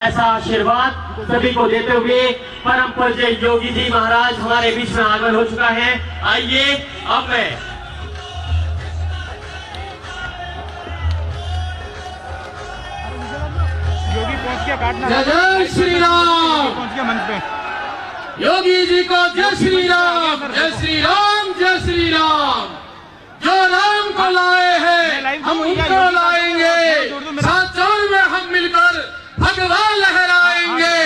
ऐसा आशीर्वाद सभी को देते हुए परम पूज्य योगी जी महाराज हमारे बीच में आगमन हो चुका है। आइए अब मैं योगी पहुंच गया काटना। जय श्री राम। पहुंच गया मंच पे। योगी जी को जय श्री राम, जय श्री राम, जय श्री राम। जो राम को लाए हैं हम उनको लाएंगे, साथ चौर में हम मिलकर भगवान लहराएंगे।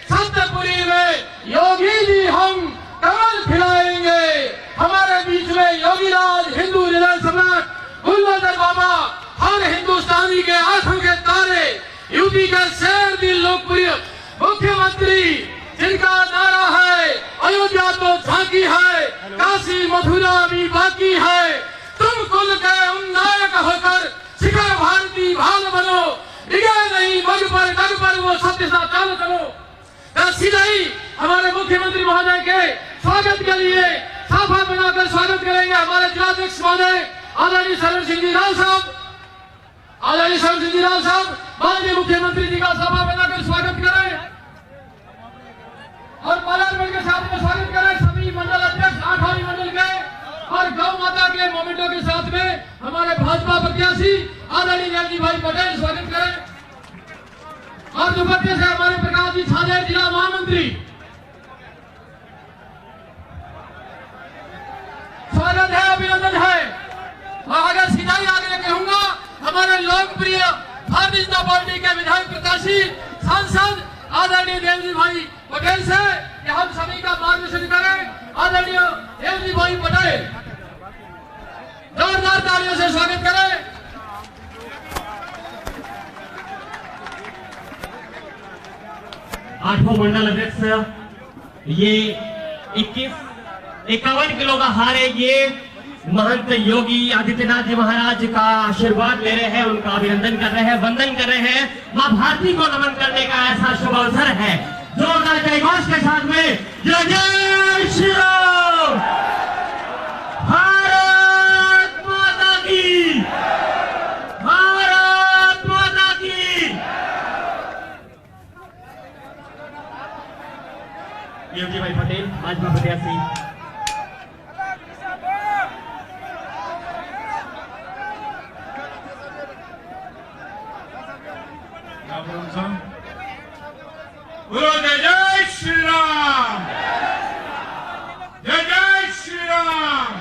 सत्यपुरी में योगी जी हम कमल खिलाएंगे। हमारे बीच में योगी राज हिंदू हृदय सम्राट गुलबदर बाबा, हर हिंदुस्तानी के आंखों के तारे, यूपी के शेर दिल लोकप्रिय मुख्यमंत्री जिनका नारा है अयोध्या तो झांकी है, काशी मथुरा भी बाकी है। तुम कुल के उन नायक होकर शिखर भारती भाग बनो, डिगे नहीं मग पर गग पर वो सत्य सा चाल करो। सीधा ही हमारे मुख्यमंत्री महोदय के स्वागत के लिए साफा बनाकर स्वागत करेंगे हमारे जिलाध्यक्ष महोदय आदरणीय शरण सिंह जी राव साहब। आदरणीय शरण सिंह जी राव साहब माननीय मुख्यमंत्री जी का सभा बनाकर स्वागत करें और पार्लियामेंट के साथ में स्वागत करें सभी मंडल अध्यक्ष, आठवारी मंडल के और गौ माता के मोमेंटों के साथ में हमारे भाजपा प्रत्याशी आदरणीय जयजी भाई पटेल स्वागत करें और दुपट्टे से हमारे प्रकाश जी छाजेर जिला महामंत्री स्वागत है, अभिनंदन है। और आगे सीधा ही आगे कहूंगा हमारे लोकप्रिय भारतीय जनता पार्टी के विधायक प्रत्याशी सांसद आदरणीय देवजी भाई पटेल से कि हम सभी का मार्गदर्शन करें। आदरणीय देवजी भाई पटेल जोरदार तालियों से स्वागत करें। आठवां मंडल अध्यक्ष ये 51 किलो का हार है। ये महंत योगी आदित्यनाथ जी महाराज का आशीर्वाद ले रहे हैं, उनका अभिनंदन कर रहे हैं, वंदन कर रहे हैं। मां भारती को नमन करने का ऐसा शुभ अवसर है। जोरदार जयघोष के साथ में जय जय श्री राम, भारत माता की, भारत माता की। योगी भाई पटेल भाजपा प्रत्याशी। बोलो जय जय श्री राम, जय जय श्री राम।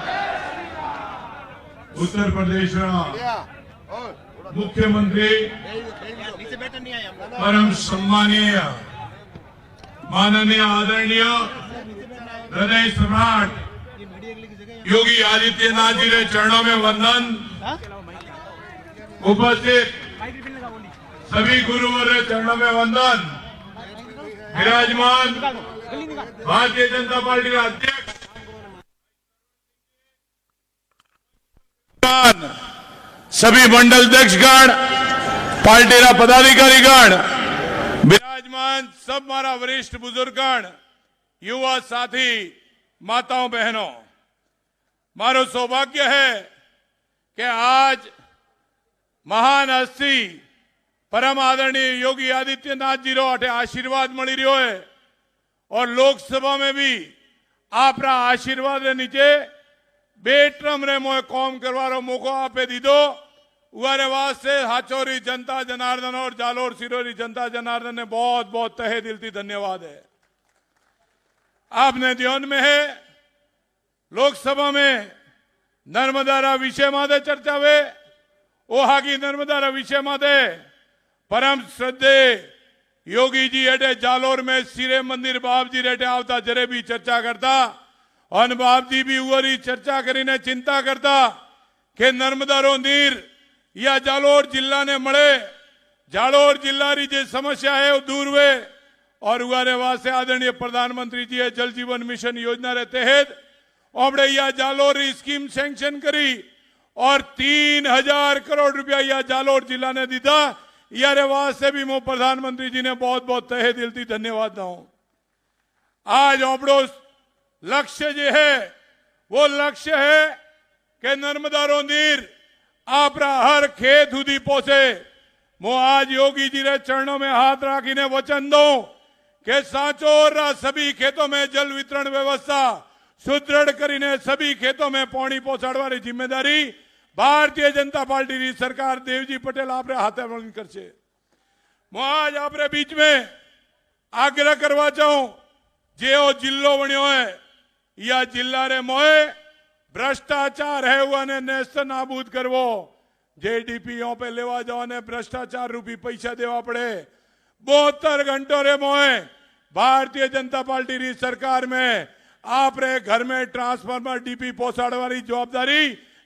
उत्तर प्रदेश मुख्यमंत्री परम सम्मानीय माननीय आदरणीय हृदय सम्राट योगी आदित्यनाथ जी के चरणों में वंदन। उपस्थित सभी गुरुवर चरणों में वंदन। विराजमान भारतीय जनता पार्टी के अध्यक्ष सभी मंडल अध्यक्षगण, पार्टी पदाधिकारीगण, विराजमान सब मारा वरिष्ठ बुजुर्गगण, युवा साथी, माताओं बहनों, मारो सौभाग्य है कि आज महान हस्ती परम आदरणीय योगी आदित्यनाथ जी रो अटे आशीर्वाद मिली रह्यो है और लोकसभा में भी आपरा आशीर्वाद नीचे बेट्रम रे मोए कॉम करवारो मौको आपे दीदो। उवारे वास्ते हाचोरी जनता जनार्दन और जालोर सिरोरी जनता जनार्दन ने बहुत बहुत तहे दिल थी धन्यवाद है। आपने ध्यान में है लोकसभा में नर्मदारा विषय मादे चर्चा वे ओहा की नर्मदारा विषय मादे परम श्रद्धे योगी जी हेठे जालोर में सिरे मंदिर बाप जी हेठे आवता जरे भी चर्चा करता और बाप जी भी उरी चर्चा करीने चिंता करता कि नर्मदारो नीर या जालोर जिला ने मळे, जालोर जिला री जे समस्या है वो दूर वे और उगारे वास्ते आदरणीय प्रधानमंत्री जी जल जीवन मिशन योजना रे तहत ओबड़े या जालोर स्कीम सैंक्शन करी और 3000 करोड़ रुपया या जालोर जिला ने दीदा। यारे वास्ते भी मो प्रधानमंत्री जी ने बहुत बहुत तहे दिल थी धन्यवाद दूं। आज ओपड़ो लक्ष्य जो है वो लक्ष्य है कि नर्मदा रो नीर आपरा हर खेत सुधी पहुंचे, હું આજ યોગીજી रे चरणों में हाथ राखीने वचन दूं कि सांचोर सभी खेतों में जल वितरण व्यवस्था सुदृढ़ करीने सभी खेतों में पानी पहुंचाड़वानी जिम्मेदारी भारतीय जनता पार्टी की सरकार देवजी पटेल आपरे हाथे वळन करशे। હું આજ આપરે बीच में आग्रह करवा चाहूं जेओ जिल्लो वण्यो है या जिल्ला रे मोए भ्रष्टाचार है हुआ ने नेस्त नाबूद करवो जेडीपीओ पे लेवा जाओ ने भ्रष्टाचार रूपी पैसा देवा पड़े 72 घंटों रे मोए भारतीय जनता पार्टी की सरकार में आप रे घर में ट्रांसफार्मर डीपी पहुंचाड़वानी जवाबदारी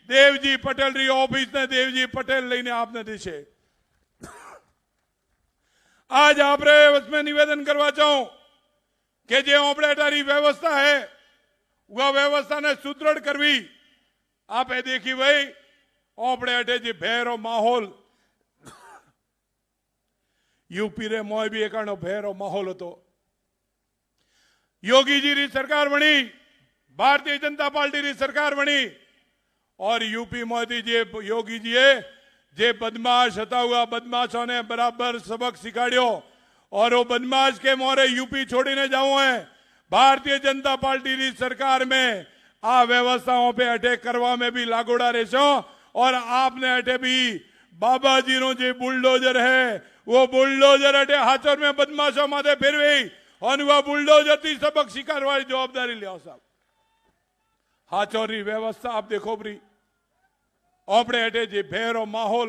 देवजी पटेल री ऑफिस ने देवजी पटेल लईने आपने देशे। आज आप रे उसमें निवेदन करवा चाहूं कि जे ऑपरेटरी व्यवस्था है वह व्यवस्था ने सुदृढ़ करवी। आप देखी भाई ऑपरेटे जे भैरो माहौल यूपी रे मोय भी एक भैरो माहौल હતો। योगी जी री सरकार बनी भारतीय जनता पार्टी री सरकार बनी और यूपी मोदी जी योगी जी जे बदमाश हता हुआ बदमाशों ने बराबर सबक सिखाड़ियो और वो बदमाश के मोरे यूपी छोड़ीने जाऊं है। भारतीय जनता पार्टी की सरकार में आ व्यवस्थाओं पे अटैक करवा में भी लागोड़ा रहेशो और आपने अटे भी बाबा जी नो जे बुलडोजर है वो बुलडोजर अटे हाथों में बदमाशों माथे फेरवी और वह बुलडोजर थी सबक शिकारवाली जवाबदारी लिया साहब। हाथों व्यवस्था आप देखो बरी ओपड़े अटे जे भैरो माहौल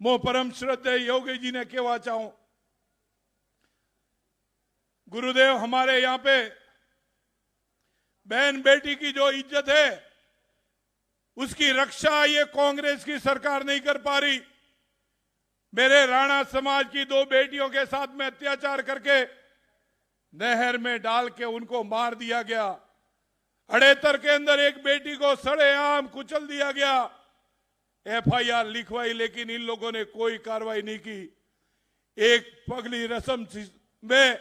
मो परम श्रद्धेय योगी जी ने कहवा चाहूं गुरुदेव हमारे यहां पे बहन बेटी की जो इज्जत है उसकी रक्षा ये कांग्रेस की सरकार नहीं कर पा रही। मेरे राणा समाज की 2 बेटियों के साथ में अत्याचार करके नहर में डाल के उनको मार दिया गया। अड़ेतर के अंदर एक बेटी को सड़ेआम कुचल दिया गया। एफआईआर लिखवाई लेकिन इन लोगों ने कोई कार्रवाई नहीं की। एक पगली रस्म में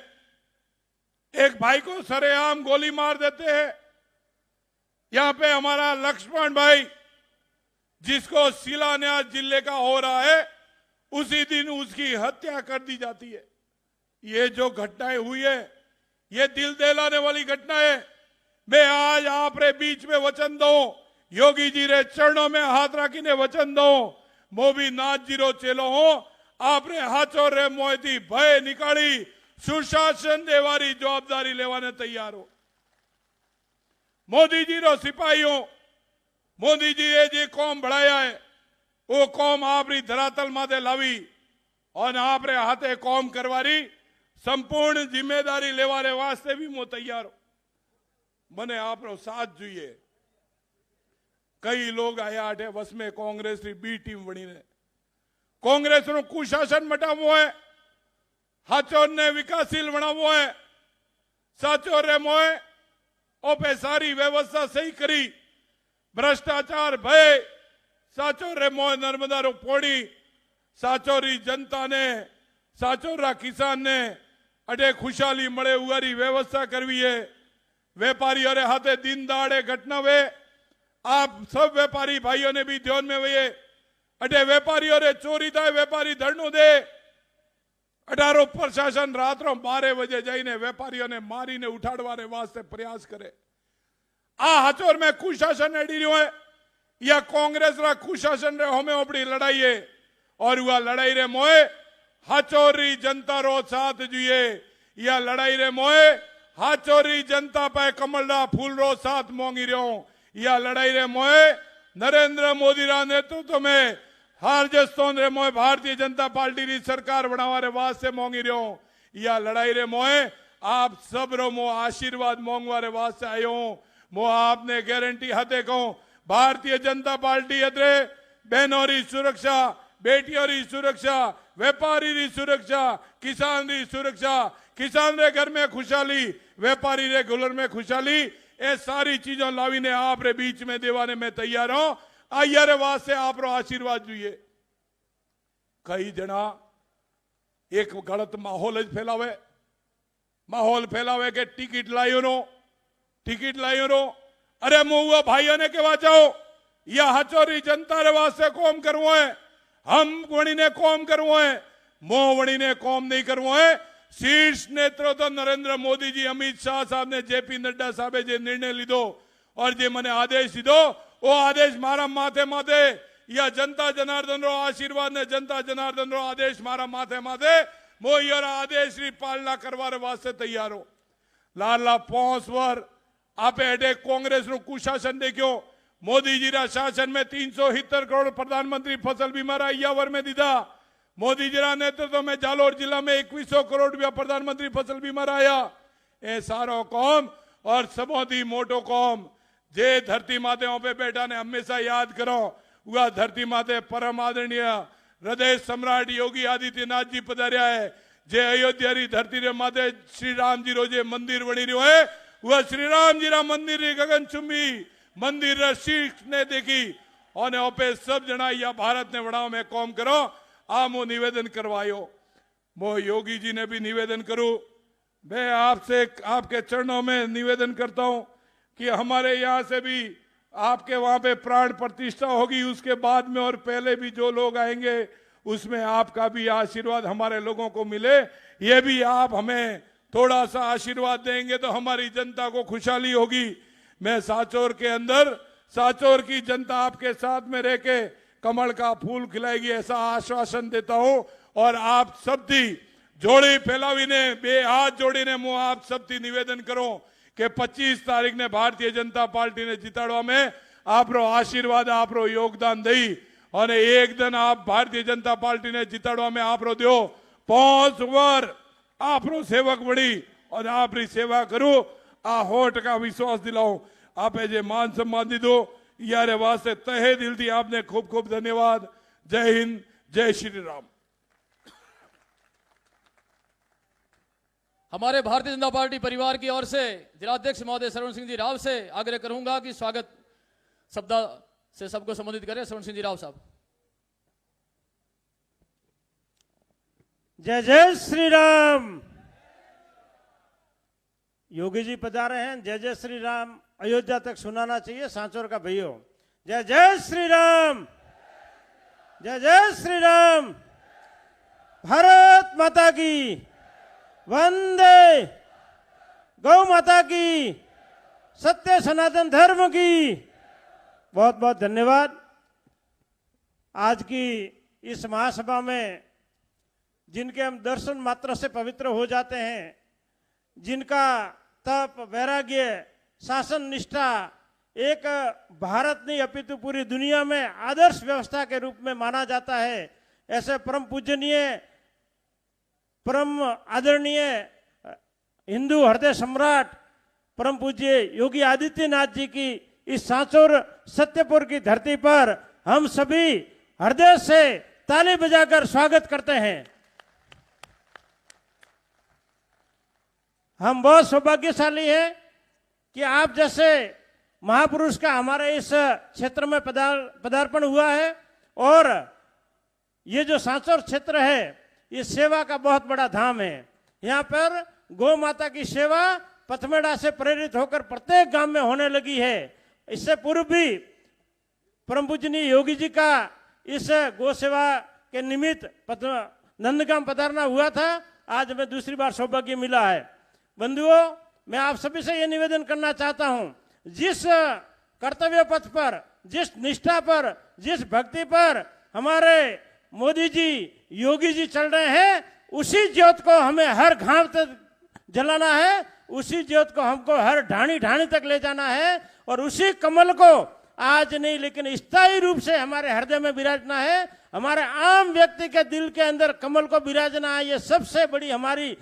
एक भाई को सरेआम गोली मार देते हैं। यहां पे हमारा लक्ष्मण भाई जिसको शिलान्यास जिले का हो रहा है उसी दिन उसकी हत्या कर दी जाती है। ये जो घटनाएं हुई है ये दिल दहलाने वाली घटना है। मैं आज आप रे बीच में वचन दो योगी जी रे चरणों में हाथ राखीने वचन दो मोबी नाथ जीरो चेलो हो आपने हाथों रे मोयती भय निकाली सुशासन देवारी जवाबदारी लेवाने तैयार हो। मोदी जी रो सिपाहियों मोदी जी ये जे कौम बढ़ाया है वो कौम आपरी धरातल माथे लावी और आपरे हाथे कौम करवारी संपूर्ण जिम्मेदारी लेवाने वास्ते भी मो तैयार हो। मने आपनो साथ जुए। कई लोग आया आठे बस में कांग्रेस की बी टीम बनी ने कांग्रेस नो कुशासन मटावो है हाचोर ने विकासशील बनावो है साचो रे मोए ओपे सारी व्यवस्था सही करी भ्रष्टाचार भय साचो रे मोए नर्मदा रो पोड़ी साचोरी जनता ने साचोरा किसान ने अटे खुशहाली मळे उगारी व्यवस्था करवी है। व्यापारी अरे हाथे दिन दाड़े घटना वे आप सब व्यापारी भाइयों ने भी ध्यान में वे अटे व्यापारियों रे चोरी थाय व्यापारी धरनो दे 18 प्रशासन रात रो 12 बजे जाइने व्यापारियों ने मारी ने उठाड़वाने वास्ते प्रयास करे। आ हाचोर में कुशासन एडी रह्यो है या कांग्रेस रा कुशासन रे हमें अपनी लड़ाई है और वह लड़ाई रे मोए हाचोरी जनता रो साथ जुए या लड़ाई रे मोए हाचोरी जनता पे कमलड़ा फूल रो साथ मोंगी रहो या लड़ाई रे मोए नरेंद्र मोदी रा नेतृत्व में हार जस्तों रे मोए भारतीय जनता पार्टी की सरकार बनावा रे वास्ते मोंगी रहो या लड़ाई रे मोए आप सब रो मो आशीर्वाद मोंगवा रे वास्ते आयो मो आपने गारंटी हाथे कहूं भारतीय जनता पार्टी अदरे बहनों री सुरक्षा बेटियों री सुरक्षा व्यापारी री सुरक्षा किसान री सुरक्षा किसान रे घर में खुशहाली व्यापारी रे गुलर में खुशहाली ये सारी चीजों लावीने आप रे बीच में देवाने में तैयार हो। आइए रे वास्ते आप रो आशीर्वाद जुए। कई जना एक गलत माहौल फैलावे के टिकट लाइयो रो अरे मुआ भाइयों ने कहवा चाहो या हचोरी जनता रे वास्ते कौम करवो है हम वणीने कोम करवो है, मोह वणीने कोम नहीं करवो है। शीर्ष नेतृत्व नरेंद्र मोदी जी, अमित शाह साहब ने, जेपी नड्डा साहब जे निर्णय लीधो और जे मने आदेश दीधो, वो आदेश मारा माथे माथे या जनता जनार्दन रो आशीर्वाद ने जनता जनार्दन रो आदेश मारा माथे माथे मोई और आदेश री पालना करवाने वास्ते तैयार हो। लाला 5 वर आपे हेडे कांग्रेस नु कुशासन देखो। मोदी जी रा शासन में 370 करोड़ प्रधानमंत्री फसल बीमा रा यावर में दीधा। मोदी जी रा नेतृत्व में जालोर जिला में 2100 करोड़ रुपया प्रधानमंत्री फसल बीमा आया। ए सारो कौम और सबोधी मोटो कौम जे धरती माते पे बैठा ने हमेशा याद करो, वह धरती माते परम आदरणीय हृदय सम्राट योगी आदित्यनाथ जी पधार्या है। जे अयोध्या री धरती रे माते श्री राम जी रो जे मंदिर बनी रहो है, वह श्री राम जी रा मंदिर री गगन चुंबी मंदिर रा शीर्ष ने देखी और ओपे सब जना या भारत ने बढ़ाओ में कौम करो। आ मो निवेदन करवायो, मो योगी जी ने भी निवेदन करूं। मैं आपसे आपके चरणों में निवेदन करता हूं कि हमारे यहाँ से भी आपके वहां पे प्राण प्रतिष्ठा होगी, उसके बाद में और पहले भी जो लोग आएंगे उसमें आपका भी आशीर्वाद हमारे लोगों को मिले। ये भी आप हमें थोड़ा सा आशीर्वाद देंगे तो हमारी जनता को खुशहाली होगी। मैं सांचौर के अंदर, सांचौर की जनता आपके साथ में रह के कमल का फूल खिलाएगी, ऐसा आश्वासन देता हूं। और आप सब थी जोड़ी फैलावीने बे हाथ जोड़ीने मुं आप सब थी निवेदन करो कि 25 तारीख ने भारतीय जनता पार्टी ने जिताड़वा में आपरो आशीर्वाद, आपरो योगदान दई और एक दिन आप भारतीय जनता पार्टी ने जिताड़वा में आपरो दो 5 वर आपरो सेवक बड़ी और आप री सेवा करो। आ 100% विश्वास दिलाओ। आप जे मान सम्मान दीदो यारे वास्ते तहे दिल थी आपने खूब खूब धन्यवाद। जय हिंद, जय श्री राम। हमारे भारतीय जनता पार्टी परिवार की ओर से जिलाध्यक्ष महोदय श्रवण सिंह जी राव से आग्रह करूंगा कि स्वागत शब्द से सबको संबोधित करें। श्रवण सिंह जी राव साहब। जय जय श्री राम। योगी जी पधारे हैं, जय जय श्री राम अयोध्या तक सुनाना चाहिए सांचौर का भैया। जय जय श्री राम, जय जय श्री राम। भारत माता की वंदे, गौ माता की, सत्य सनातन धर्म की। बहुत बहुत धन्यवाद। आज की इस महासभा में जिनके हम दर्शन मात्र से पवित्र हो जाते हैं, जिनका तप, वैराग्य, शासन निष्ठा एक भारत नहीं अपितु पूरी दुनिया में आदर्श व्यवस्था के रूप में माना जाता है, ऐसे परम पूजनीय, परम आदरणीय हिंदू हृदय सम्राट परम पूज्य योगी आदित्यनाथ जी की इस सांचौर सत्यपुर की धरती पर हम सभी हृदय से ताली बजाकर स्वागत करते हैं। हम बहुत सौभाग्यशाली हैं कि आप जैसे महापुरुष का हमारे इस क्षेत्र में पदार्पण हुआ है। और ये जो सांचौर क्षेत्र है, ये सेवा का बहुत बड़ा धाम है। यहाँ पर गौ माता की सेवा पथमेड़ा से प्रेरित होकर प्रत्येक गांव में होने लगी है। इससे पूर्व भी परम पूजनीय योगी जी का इस गौ सेवा के निमित्त नंदगांव पधारना हुआ था। आज हमें दूसरी बार सौभाग्य मिला है। बंधुओं, मैं आप सभी से यह निवेदन करना चाहता हूं, जिस कर्तव्य पथ पर, जिस निष्ठा पर, जिस भक्ति पर हमारे मोदी जी, योगी जी चल रहे हैं, उसी ज्योत को हमें हर गांव तक जलाना है, उसी ज्योत को हमको हर ढाणी ढाणी तक ले जाना है और उसी कमल को आज नहीं लेकिन स्थायी रूप से हमारे हृदय में विराजना है। हमारे आम व्यक्ति के दिल के अंदर कमल को विराजना है। ये सबसे बड़ी हमारी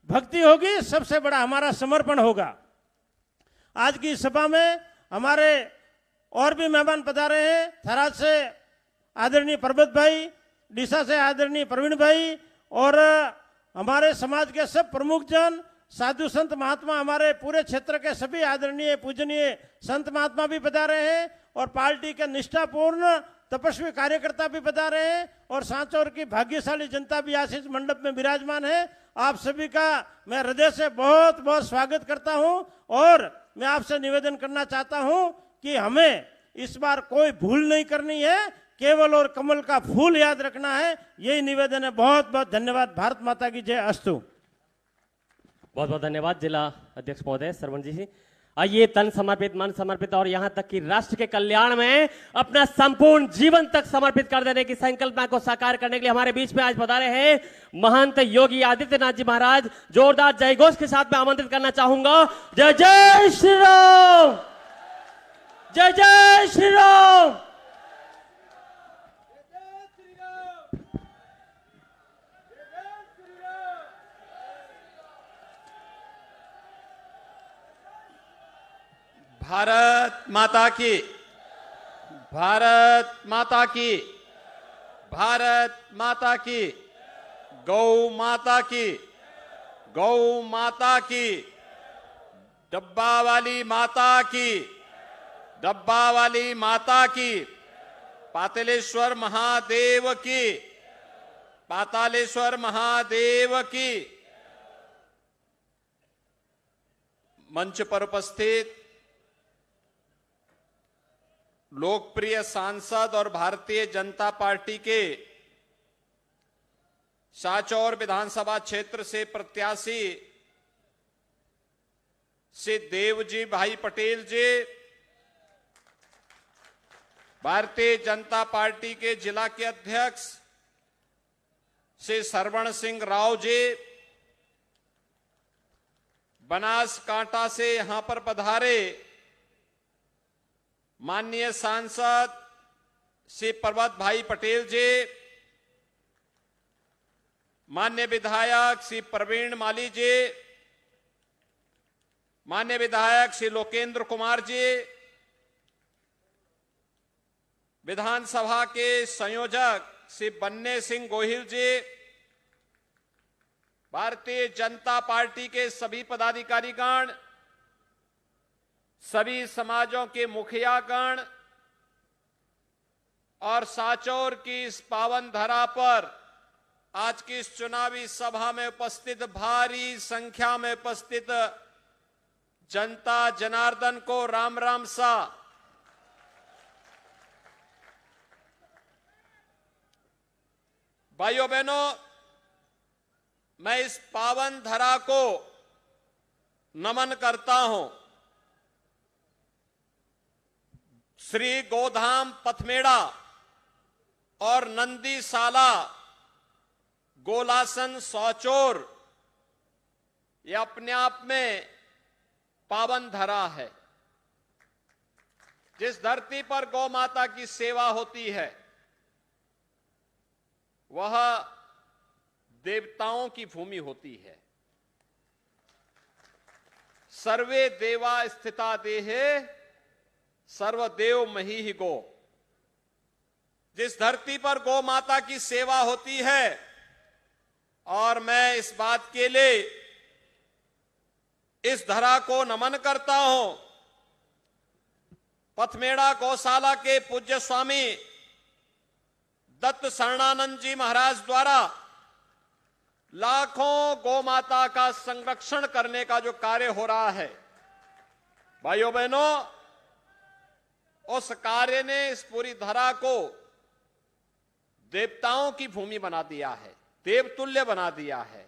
भक्ति होगी, सबसे बड़ा हमारा समर्पण होगा। आज की सभा में हमारे और भी मेहमान पधारे हैं। थराद से आदरणीय पर्वत भाई, डीसा से आदरणीय प्रवीण भाई और हमारे समाज के सब प्रमुख जन, साधु संत महात्मा, हमारे पूरे क्षेत्र के सभी आदरणीय पूजनीय संत महात्मा भी पधारे हैं और पार्टी के निष्ठापूर्ण तपस्वी कार्यकर्ता भी पधारे हैं और सांचौर की भाग्यशाली जनता भी आज इस मंडप में विराजमान है। आप सभी का मैं हृदय से बहुत बहुत स्वागत करता हूं और मैं आपसे निवेदन करना चाहता हूं कि हमें इस बार कोई भूल नहीं करनी है केवल और कमल का फूल याद रखना है। यही निवेदन है। बहुत बहुत धन्यवाद। भारत माता की जय। अस्तु। बहुत बहुत धन्यवाद जिला अध्यक्ष महोदय सरवण जी। आइए तन समर्पित, मन समर्पित और यहां तक कि राष्ट्र के कल्याण में अपना संपूर्ण जीवन तक समर्पित कर देने की संकल्पना को साकार करने के लिए हमारे बीच में आज पधारे हैं महंत योगी आदित्यनाथ जी महाराज। जोरदार जयघोष के साथ में आमंत्रित करना चाहूंगा। जय जय श्री राम, जय जय श्री राम। भारत माता की, भारत माता की, भारत माता की, गौ माता की, गौ माता की, डब्बा वाली माता की, डब्बा वाली माता की, पातालेश्वर महादेव की, पातालेश्वर महादेव की। मंच पर उपस्थित लोकप्रिय सांसद और भारतीय जनता पार्टी के सांचौर विधानसभा क्षेत्र से प्रत्याशी श्री देवजी भाई पटेल जी, भारतीय जनता पार्टी के जिला के अध्यक्ष श्री सरवण सिंह राव जी, बनासकांठा से यहां पर पधारे माननीय सांसद श्री पर्वत भाई पटेल जी, माननीय विधायक श्री प्रवीण माली जी, माननीय विधायक श्री लोकेंद्र कुमार जी, विधानसभा के संयोजक श्री बन्ने सिंह गोहिल जी, भारतीय जनता पार्टी के सभी पदाधिकारीगण, सभी समाजों के मुखियागण और सांचौर की इस पावन धरा पर आज की इस चुनावी सभा में उपस्थित भारी संख्या में उपस्थित जनता जनार्दन को राम राम सा। भाइयों बहनों, मैं इस पावन धरा को नमन करता हूं। श्री गोधाम पथमेड़ा और नंदीसाला गोलासन सौचोर ये अपने आप में पावन धरा है। जिस धरती पर गौ माता की सेवा होती है वह देवताओं की भूमि होती है। सर्वे देवा स्थिता देहे सर्वदेव मही ही गो। जिस धरती पर गौ माता की सेवा होती है, और मैं इस बात के लिए इस धरा को नमन करता हूं। पथमेड़ा गौशाला के पूज्य स्वामी दत्त शरणानंद जी महाराज द्वारा लाखों गौ माता का संरक्षण करने का जो कार्य हो रहा है, भाइयों बहनों, उस कार्य ने इस पूरी धरा को देवताओं की भूमि बना दिया है, देवतुल्य बना दिया है,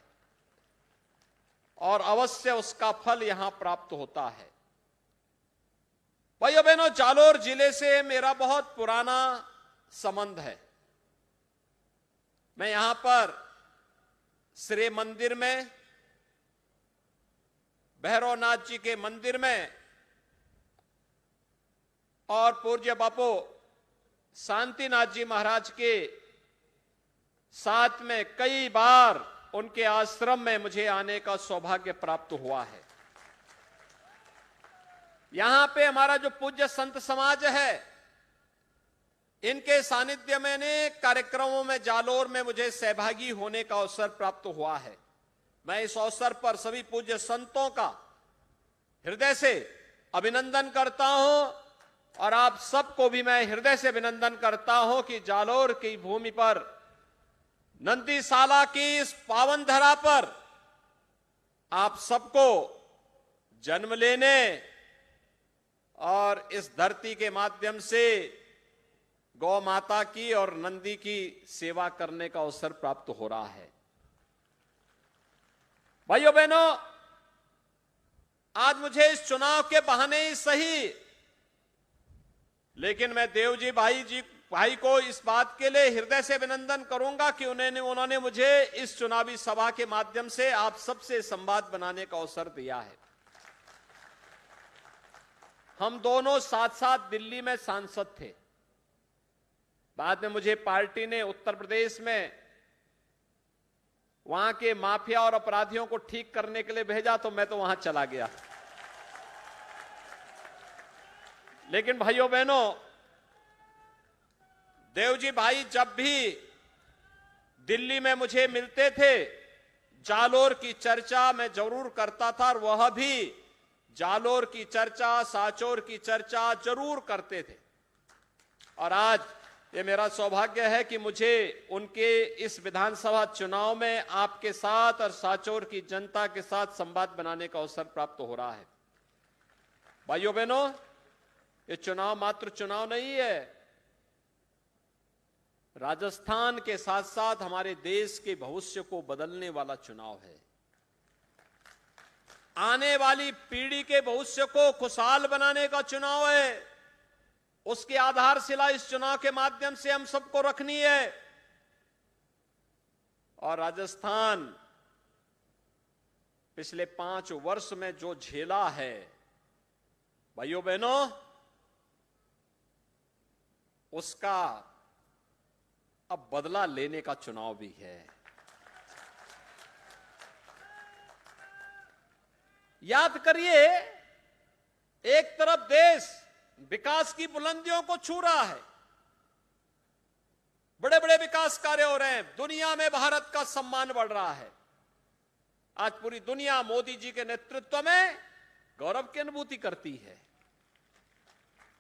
और अवश्य उसका फल यहां प्राप्त होता है। भाइयों बहनों, जालोर जिले से मेरा बहुत पुराना संबंध है। मैं यहां पर श्री मंदिर में, भैरवनाथ जी के मंदिर में और पूज्य बापू शांतिनाथ जी महाराज के साथ में कई बार उनके आश्रम में मुझे आने का सौभाग्य प्राप्त हुआ है। यहां पे हमारा जो पूज्य संत समाज है, इनके सानिध्य में अनेक कार्यक्रमों में जालोर में मुझे सहभागी होने का अवसर प्राप्त हुआ है। मैं इस अवसर पर सभी पूज्य संतों का हृदय से अभिनंदन करता हूं, और आप सबको भी मैं हृदय से अभिनंदन करता हूं कि जालोर की भूमि पर, नंदीसाला की इस पावन धरा पर आप सबको जन्म लेने और इस धरती के माध्यम से गौ माता की और नंदी की सेवा करने का अवसर प्राप्त हो रहा है। भाइयों बहनों, आज मुझे इस चुनाव के बहाने ही सही, लेकिन मैं देवजी भाई को इस बात के लिए हृदय से अभिनंदन करूंगा कि उन्होंने मुझे इस चुनावी सभा के माध्यम से आप सबसे संवाद बनाने का अवसर दिया है। हम दोनों साथ साथ दिल्ली में सांसद थे। बाद में मुझे पार्टी ने उत्तर प्रदेश में वहां के माफिया और अपराधियों को ठीक करने के लिए भेजा, तो मैं तो वहां चला गया। लेकिन भाइयों बहनों, देवजी भाई जब भी दिल्ली में मुझे मिलते थे, जालोर की चर्चा मैं जरूर करता था, और वह भी जालोर की चर्चा, सांचौर की चर्चा जरूर करते थे। और आज ये मेरा सौभाग्य है कि मुझे उनके इस विधानसभा चुनाव में आपके साथ और सांचौर की जनता के साथ संवाद बनाने का अवसर प्राप्त हो रहा है। भाइयों बहनों, ये चुनाव मात्र चुनाव नहीं है। राजस्थान के साथ साथ हमारे देश के भविष्य को बदलने वाला चुनाव है। आने वाली पीढ़ी के भविष्य को खुशहाल बनाने का चुनाव है। उसकी आधारशिला इस चुनाव के माध्यम से हम सबको रखनी है। और राजस्थान पिछले 5 वर्ष में जो झेला है, भाइयों बहनों, उसका अब बदला लेने का चुनाव भी है। याद करिए, एक तरफ देश विकास की बुलंदियों को छू रहा है, बड़े बड़े विकास कार्य हो रहे हैं, दुनिया में भारत का सम्मान बढ़ रहा है। आज पूरी दुनिया मोदी जी के नेतृत्व में गौरव की अनुभूति करती है।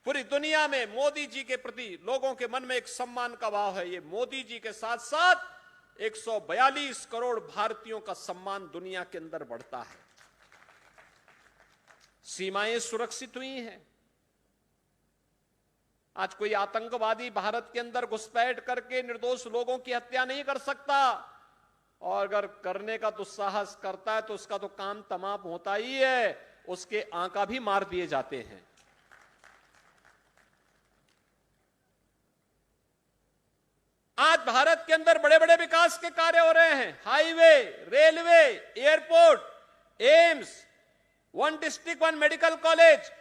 पूरी दुनिया में मोदी जी के प्रति लोगों के मन में एक सम्मान का भाव है। ये मोदी जी के साथ साथ 142 करोड़ भारतीयों का सम्मान दुनिया के अंदर बढ़ता है। सीमाएं सुरक्षित हुई हैं। आज कोई आतंकवादी भारत के अंदर घुसपैठ करके निर्दोष लोगों की हत्या नहीं कर सकता, और अगर करने का दुस्साहस करता है तो उसका तो काम तमाम होता ही है, उसके आंका भी मार दिए जाते हैं। आज भारत के अंदर बड़े बड़े विकास के कार्य हो रहे हैं। Highway, railway, airport, AIIMS, 1 district 1 medical college,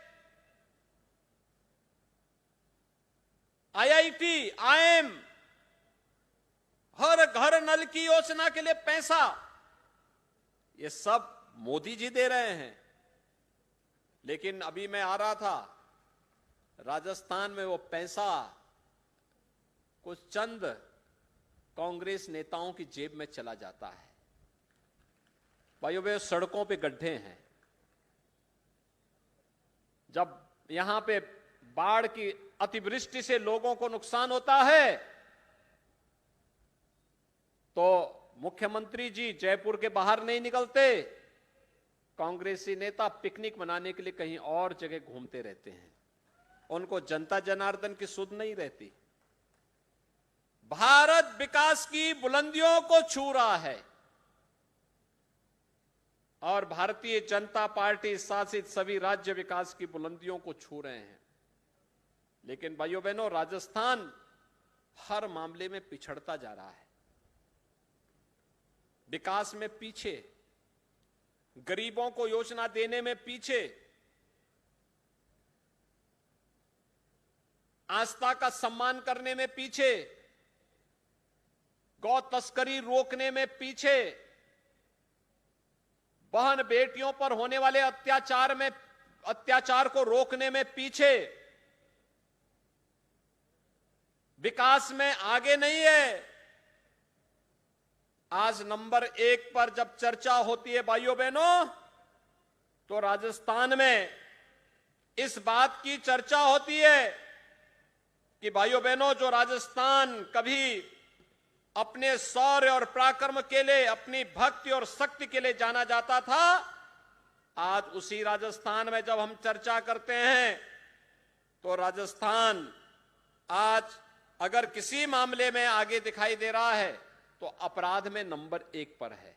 IIT, IIM, हर घर नल की योजना के लिए पैसा, ये सब मोदी जी दे रहे हैं। लेकिन अभी मैं आ रहा था, राजस्थान में वो पैसा कुछ चंद कांग्रेस नेताओं की जेब में चला जाता है। भाइयों बहनों, सड़कों पे गड्ढे हैं। जब यहां पे बाढ़ की अतिवृष्टि से लोगों को नुकसान होता है, तो मुख्यमंत्री जी जयपुर के बाहर नहीं निकलते, कांग्रेसी नेता पिकनिक मनाने के लिए कहीं और जगह घूमते रहते हैं। उनको जनता जनार्दन की सुध नहीं रहती। भारत विकास की बुलंदियों को छू रहा है, और भारतीय जनता पार्टी शासित सभी राज्य विकास की बुलंदियों को छू रहे हैं। लेकिन भाइयों बहनों, राजस्थान हर मामले में पिछड़ता जा रहा है। विकास में पीछे, गरीबों को योजना देने में पीछे, आस्था का सम्मान करने में पीछे, गौ तस्करी रोकने में पीछे, बहन बेटियों पर होने वाले अत्याचार को रोकने में पीछे, विकास में आगे नहीं है। आज नंबर 1 पर जब चर्चा होती है भाइयों बहनों, तो राजस्थान में इस बात की चर्चा होती है कि भाइयों बहनों, जो राजस्थान कभी अपने शौर्य और पराक्रम के लिए, अपनी भक्ति और शक्ति के लिए जाना जाता था, आज उसी राजस्थान में जब हम चर्चा करते हैं, तो राजस्थान आज अगर किसी मामले में आगे दिखाई दे रहा है तो अपराध में नंबर 1 पर है,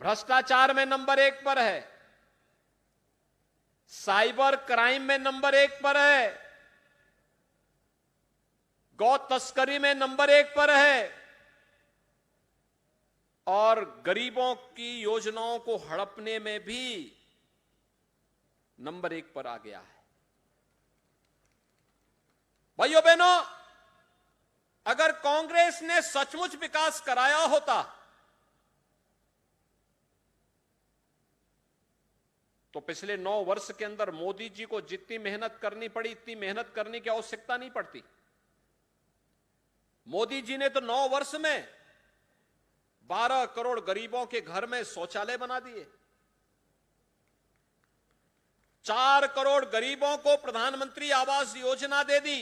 भ्रष्टाचार में नंबर 1 पर है, साइबर क्राइम में नंबर 1 पर है, गौ तस्करी में नंबर 1 पर है और गरीबों की योजनाओं को हड़पने में भी नंबर 1 पर आ गया है। भाइयों बहनों, अगर कांग्रेस ने सचमुच विकास कराया होता तो पिछले 9 वर्ष के अंदर मोदी जी को जितनी मेहनत करनी पड़ी इतनी मेहनत करने की आवश्यकता नहीं पड़ती। मोदी जी ने तो 9 वर्ष में 12 करोड़ गरीबों के घर में शौचालय बना दिए, 4 करोड़ गरीबों को प्रधानमंत्री आवास योजना दे दी,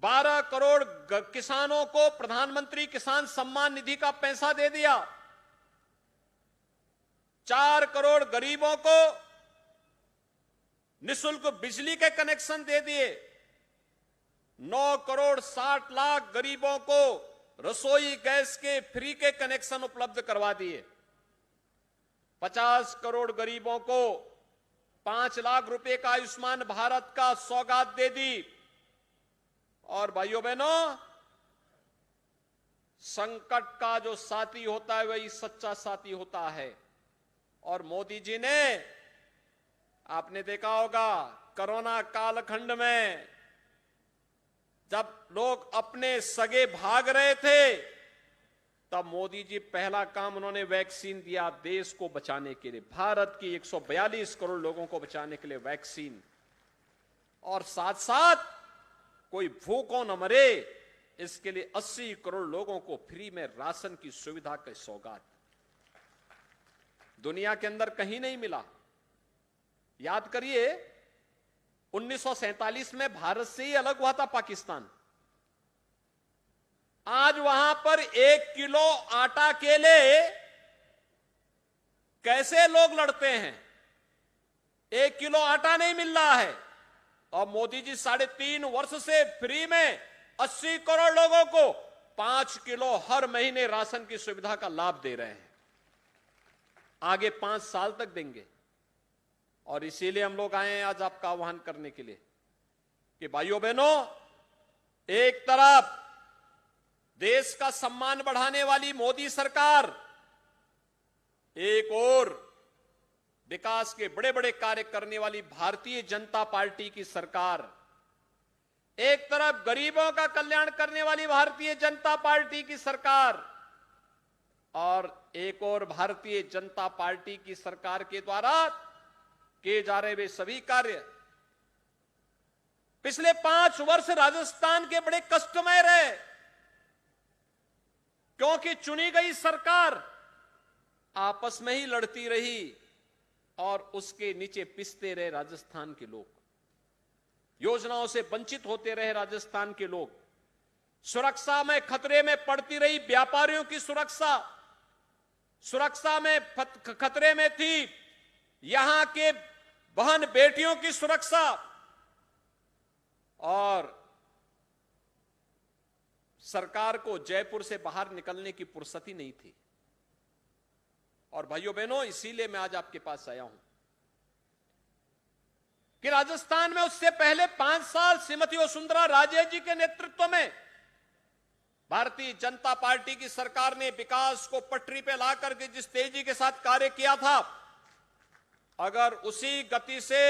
12 करोड़ किसानों को प्रधानमंत्री किसान सम्मान निधि का पैसा दे दिया, 4 करोड़ गरीबों को निःशुल्क बिजली के कनेक्शन दे दिए, 9 करोड़ 60 लाख गरीबों को रसोई गैस के फ्री के कनेक्शन उपलब्ध करवा दिए, 50 करोड़ गरीबों को 5 लाख रुपए का आयुष्मान भारत का सौगात दे दी। और भाइयों बहनों, संकट का जो साथी होता है वही सच्चा साथी होता है। और मोदी जी ने, आपने देखा होगा कोरोना कालखंड में जब लोग अपने सगे भाग रहे थे तब मोदी जी पहला काम उन्होंने वैक्सीन दिया देश को बचाने के लिए, भारत की 142 करोड़ लोगों को बचाने के लिए वैक्सीन, और साथ साथ कोई भूखों न मरे इसके लिए 80 करोड़ लोगों को फ्री में राशन की सुविधा के सौगात। दुनिया के अंदर कहीं नहीं मिला। याद करिए 1947 में भारत से ही अलग हुआ था पाकिस्तान। आज वहां पर 1 किलो आटा के लिए कैसे लोग लड़ते हैं, 1 किलो आटा नहीं मिल रहा है और मोदी जी 3.5 वर्ष से फ्री में 80 करोड़ लोगों को 5 किलो हर महीने राशन की सुविधा का लाभ दे रहे हैं। आगे 5 साल तक देंगे। और इसीलिए हम लोग आए हैं आज आपका आह्वान करने के लिए कि भाइयों बहनों, एक तरफ देश का सम्मान बढ़ाने वाली मोदी सरकार, एक और विकास के बड़े बड़े कार्य करने वाली भारतीय जनता पार्टी की सरकार, एक तरफ गरीबों का कल्याण करने वाली भारतीय जनता पार्टी की सरकार और एक और भारतीय जनता पार्टी की सरकार के द्वारा किए जा रहे वे सभी कार्य। पिछले 5 वर्ष राजस्थान के बड़े कष्टमय रहे क्योंकि चुनी गई सरकार आपस में ही लड़ती रही और उसके नीचे पिसते रहे राजस्थान के लोग, योजनाओं से वंचित होते रहे राजस्थान के लोग, सुरक्षा में खतरे में पड़ती रही व्यापारियों की सुरक्षा, सुरक्षा में खतरे में थी यहां के बहन बेटियों की सुरक्षा, और सरकार को जयपुर से बाहर निकलने की फुर्सत ही नहीं थी। और भाइयों बहनों, इसीलिए मैं आज आपके पास आया हूं कि राजस्थान में उससे पहले 5 साल श्रीमती वसुंधरा राजे जी के नेतृत्व में भारतीय जनता पार्टी की सरकार ने विकास को पटरी पे लाकर के जिस तेजी के साथ कार्य किया था, अगर उसी गति से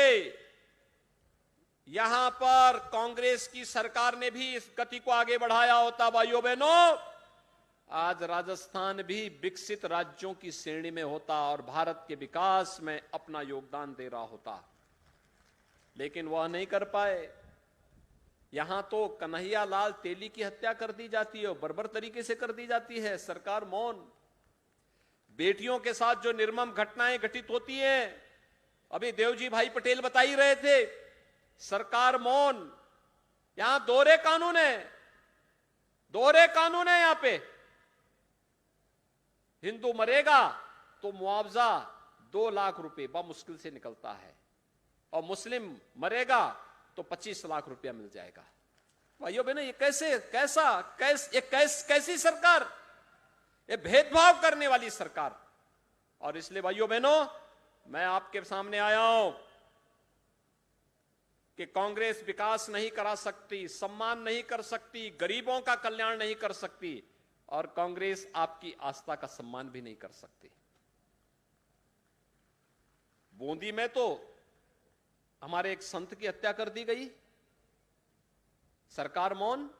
यहां पर कांग्रेस की सरकार ने भी इस गति को आगे बढ़ाया होता, भाइयों बहनों, आज राजस्थान भी विकसित राज्यों की श्रेणी में होता और भारत के विकास में अपना योगदान दे रहा होता। लेकिन वह नहीं कर पाए। यहां तो कन्हैया लाल तेली की हत्या कर दी जाती है और बर्बर तरीके से कर दी जाती है, सरकार मौन। बेटियों के साथ जो निर्मम घटनाएं घटित होती हैं, अभी देवजी भाई पटेल बता ही रहे थे, सरकार मौन। यहां दोहरे कानून है, दोहरे कानून है। यहां पे हिंदू मरेगा तो मुआवजा 2 लाख रुपए बमुश्किल से निकलता है, और मुस्लिम मरेगा तो 25 लाख रुपया मिल जाएगा। भाइयों बहनों, ये कैसी सरकार, ये भेदभाव करने वाली सरकार। और इसलिए भाइयों बहनों, मैं आपके सामने आया हूं कि कांग्रेस विकास नहीं करा सकती, सम्मान नहीं कर सकती, गरीबों का कल्याण नहीं कर सकती, और कांग्रेस आपकी आस्था का सम्मान भी नहीं कर सकती। बूंदी में तो हमारे एक संत की हत्या कर दी गई, सरकार मौन।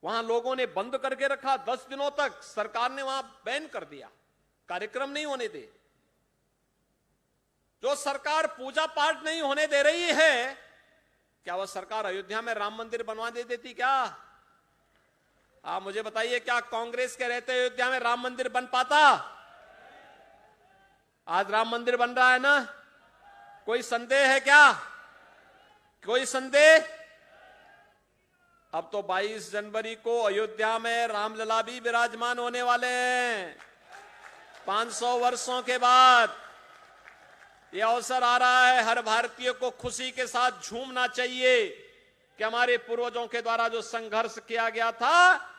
वहां लोगों ने बंद करके रखा 10 दिनों तक, सरकार ने वहां बैन कर दिया, कार्यक्रम नहीं होने दे। जो सरकार पूजा पाठ नहीं होने दे रही है, क्या वह सरकार अयोध्या में राम मंदिर बनवा दे देती क्या? आप मुझे बताइए, क्या कांग्रेस के रहते अयोध्या में राम मंदिर बन पाता? आज राम मंदिर बन रहा है ना, कोई संदेह है क्या? कोई संदेह? अब तो 22 जनवरी को अयोध्या में रामलला भी विराजमान होने वाले हैं। 500 वर्षों के बाद यह अवसर आ रहा है। हर भारतीय को खुशी के साथ झूमना चाहिए कि हमारे पूर्वजों के द्वारा जो संघर्ष किया गया था,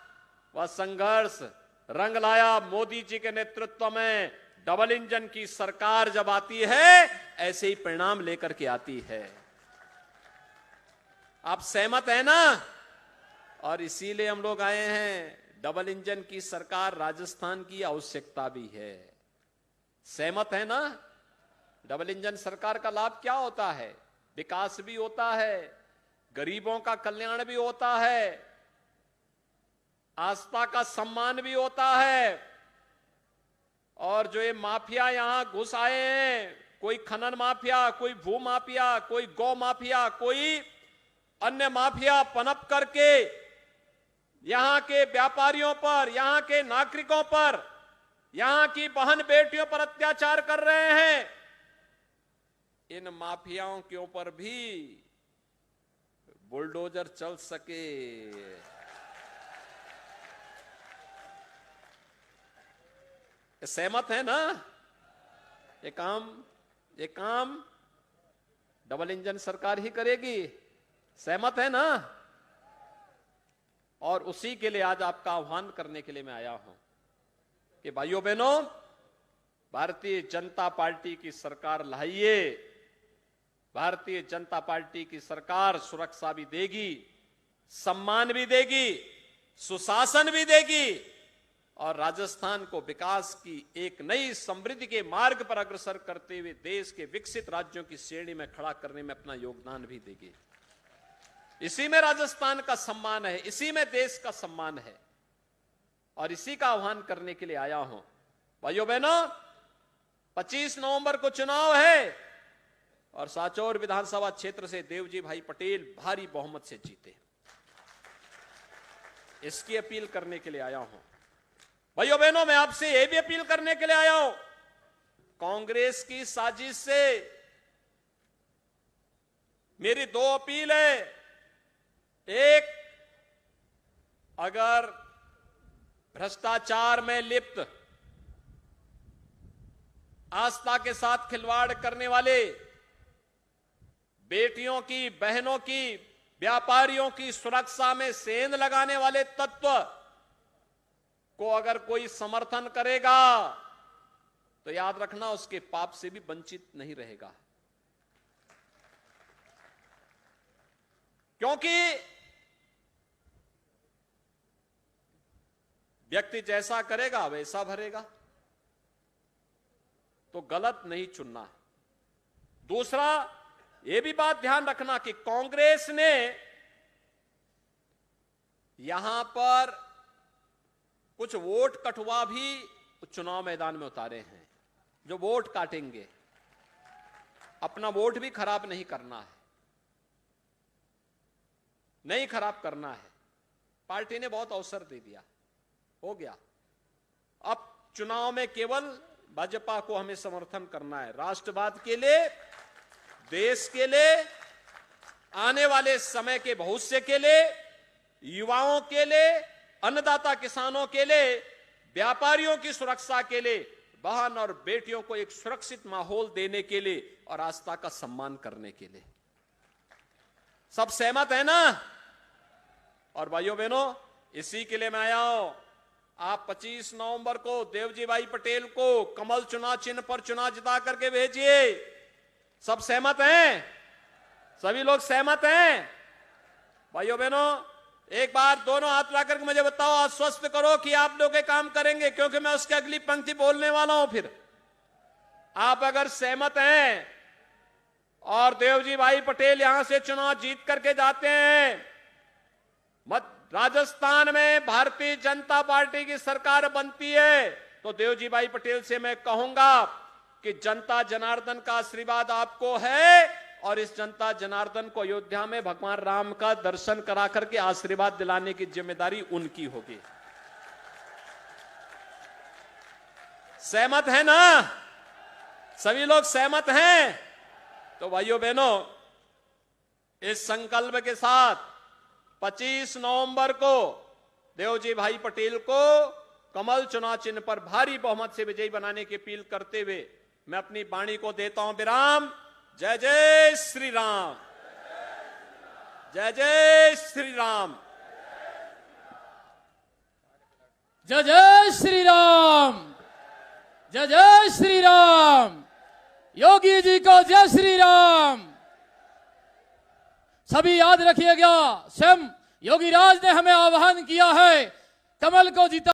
वह संघर्ष रंग लाया। मोदी जी के नेतृत्व में डबल इंजन की सरकार जब आती है, ऐसे ही परिणाम लेकर के आती है। आप सहमत हैं ना? और इसीलिए हम लोग आए हैं। डबल इंजन की सरकार राजस्थान की आवश्यकता भी है। सहमत है ना? डबल इंजन सरकार का लाभ क्या होता है? विकास भी होता है, गरीबों का कल्याण भी होता है, आस्था का सम्मान भी होता है। और जो ये माफिया यहां घुस आए हैं, कोई खनन माफिया, कोई भू माफिया, कोई गौ माफिया, कोई अन्य माफिया पनप करके यहां के व्यापारियों पर, यहां के नागरिकों पर, यहां की बहन बेटियों पर अत्याचार कर रहे हैं। इन माफियाओं के ऊपर भी बुलडोजर चल सके, सहमत है ना? ये काम डबल इंजन सरकार ही करेगी। सहमत है ना? और उसी के लिए आज आपका आह्वान करने के लिए मैं आया हूं कि भाइयों बहनों, भारतीय जनता पार्टी की सरकार लाइए। भारतीय जनता पार्टी की सरकार सुरक्षा भी देगी, सम्मान भी देगी, सुशासन भी देगी, और राजस्थान को विकास की एक नई समृद्धि के मार्ग पर अग्रसर करते हुए देश के विकसित राज्यों की श्रेणी में खड़ा करने में अपना योगदान भी देगी। इसी में राजस्थान का सम्मान है, इसी में देश का सम्मान है, और इसी का आह्वान करने के लिए आया हूं। भाइयों बहनों, 25 नवंबर को चुनाव है, और सांचौर विधानसभा क्षेत्र से देवजी भाई पटेल भारी बहुमत से जीते। इसकी अपील करने के लिए आया हूं। भाइयों बहनों, मैं आपसे यह भी अपील करने के लिए आया हूं, कांग्रेस की साजिश से मेरी 2 अपील है। एक, अगर भ्रष्टाचार में लिप्त, आस्था के साथ खिलवाड़ करने वाले, बेटियों की, बहनों की, व्यापारियों की सुरक्षा में सेंध लगाने वाले तत्व को अगर कोई समर्थन करेगा तो याद रखना, उसके पाप से भी वंचित नहीं रहेगा। क्योंकि व्यक्ति जैसा करेगा वैसा भरेगा, तो गलत नहीं चुनना। दूसरा, यह भी बात ध्यान रखना कि कांग्रेस ने यहां पर कुछ वोट कटवा भी चुनाव मैदान में उतारे हैं। जो वोट काटेंगे, अपना वोट भी खराब नहीं करना है, नहीं खराब करना है। पार्टी ने बहुत अवसर दे दिया, हो गया। अब चुनाव में केवल भाजपा को हमें समर्थन करना है, राष्ट्रवाद के लिए, देश के लिए, आने वाले समय के भविष्य के लिए, युवाओं के लिए, अन्नदाता किसानों के लिए, व्यापारियों की सुरक्षा के लिए, बहन और बेटियों को एक सुरक्षित माहौल देने के लिए और आस्था का सम्मान करने के लिए। सब सहमत है ना? और भाइयों बहनों, इसी के लिए मैं आया हूं। आप 25 नवंबर को देवजी भाई पटेल को कमल चुनाव चिन्ह पर चुनाव जिता करके भेजिए। सब सहमत हैं? सभी लोग सहमत हैं? भाइयों बहनों, एक बार दोनों हाथ ला करके मुझे बताओ, आश्वस्त करो कि आप लोग ये काम करेंगे, क्योंकि मैं उसकी अगली पंक्ति बोलने वाला हूं। फिर आप अगर सहमत हैं और देवजी भाई पटेल यहां से चुनाव जीत करके जाते हैं, राजस्थान में भारतीय जनता पार्टी की सरकार बनती है, तो देवजी भाई पटेल से मैं कहूंगा कि जनता जनार्दन का आशीर्वाद आपको है, और इस जनता जनार्दन को अयोध्या में भगवान राम का दर्शन करा करके आशीर्वाद दिलाने की जिम्मेदारी उनकी होगी। सहमत है ना? सभी लोग सहमत हैं? तो भाइयों बहनों, इस संकल्प के साथ 25 नवंबर को देवजी भाई पटेल को कमल चुनाव चिन्ह पर भारी बहुमत से विजयी बनाने की अपील करते हुए मैं अपनी वाणी को देता हूं विराम। जय जय श्री राम, जय जय श्री राम, जय जय श्री राम, जय जय श्री राम। योगी जी को जय श्री राम। सभी याद रखिएगा, स्वयं योगी राज ने हमें आह्वान किया है, कमल को जीता